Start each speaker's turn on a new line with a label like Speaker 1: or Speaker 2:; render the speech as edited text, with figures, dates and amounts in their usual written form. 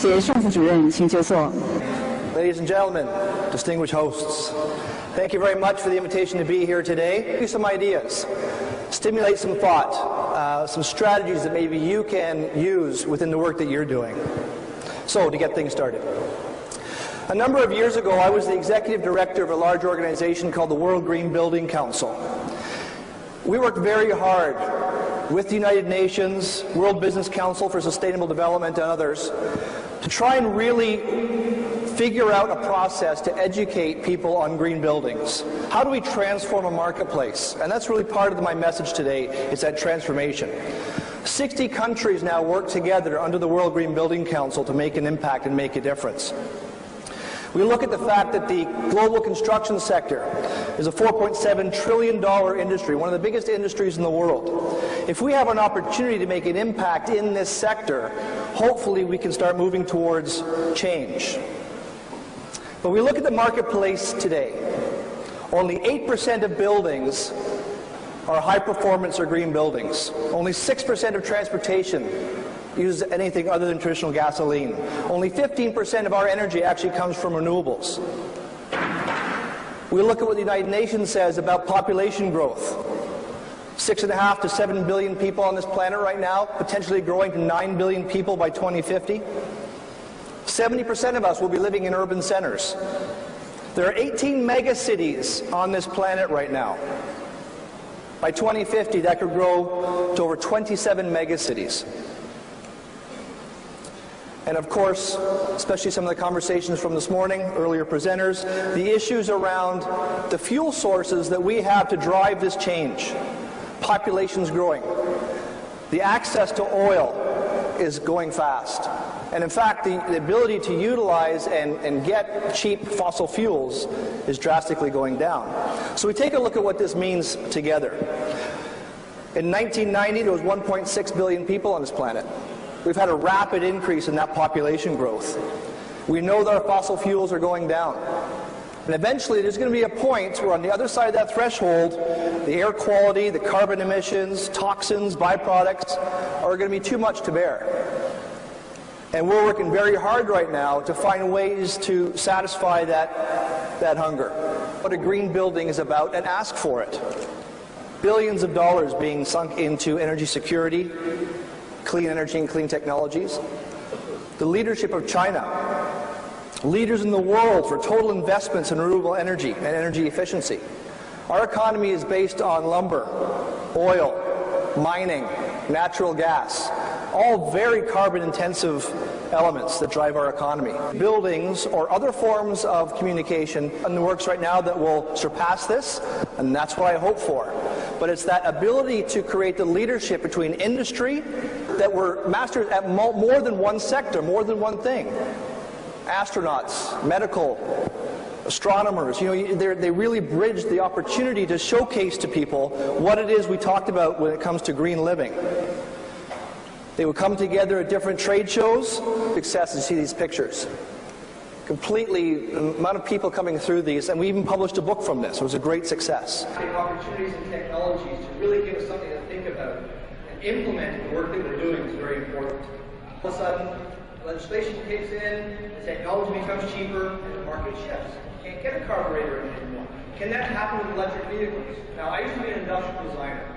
Speaker 1: 谢盛副主任，请就座。
Speaker 2: Ladies and gentlemen, distinguished hosts, thank you very much for the invitation to be here today. Give you some ideas, stimulate some thought, some strategies that maybe you can use within the work that you're doing. So, to get things started. A number of years ago, I was the executive director of a large organization called the World Green Building Council. We worked very hard with the United Nations, World Business Council for Sustainable Development, and others to try and really figure out a process to educate people on green buildings. How do we transform a marketplace? And that's really part of my message today, is that transformation. 60 countries now work together under the World Green Building Council to make an impact and make a difference. We look at the fact that the global construction sector is a $4.7 trillion industry, one of the biggest industries in the world. If we have an opportunity to make an impact in this sector, hopefully we can start moving towards change. But we look at the marketplace today. Only 8% of buildings are high performance or green buildings. Only 6% of transportation uses anything other than traditional gasoline. Only 15% of our energy actually comes from renewables. We look at what the United Nations says about population growth. 6.5 to 7 billion people on this planet right now, potentially growing to 9 billion people by 2050. 70% of us will be living in urban centers. There are 18 megacities on this planet right now. By 2050, that could grow to over 27 megacities. And of course, especially some of the conversations from this morning, earlier presenters, the issues around the fuel sources that we have to drive this change. Population's growing. The access to oil is going fast. And in fact, the ability to utilize and get cheap fossil fuels is drastically going down. So we take a look at what this means together. In 1990, there was 1.6 billion people on this planet. We've had a rapid increase in that population growth. We know that our fossil fuels are going down. And eventually there's going to be a point where on the other side of that threshold, the air quality, the carbon emissions, toxins, byproducts are going to be too much to bear. And we're working very hard right now to find ways to satisfy that hunger. What a green building is about, and ask for it. Billions of dollars being sunk into energy security, clean energy and clean technologies. The leadership of China. Leaders in the world for total investments in renewable energy and energy efficiency. Our economy is based on lumber, oil, mining, natural gas. All very carbon-intensive elements that drive our economy. Buildings or other forms of communication in the works right now that will surpass this, and that's what I hope for. But it's that ability to create the leadership between industry that we're masters at more than one sector, more than one thing. Astronauts, medical, astronomers, they really bridge the opportunity to showcase to people what it is we talked about when it comes to green living. They would come together at different trade shows. Success to see these pictures. Completely, the amount of people coming through these, and we even published a book from this. It was a great success.
Speaker 3: Opportunities and technologies to really give us something to think about and implement the work that we're doing is very important. All of a sudden, legislation kicks in, the technology becomes cheaper, and the market shifts. You can't get a carburetor anymore. Can that happen with electric vehicles? Now, I used to be an industrial designer.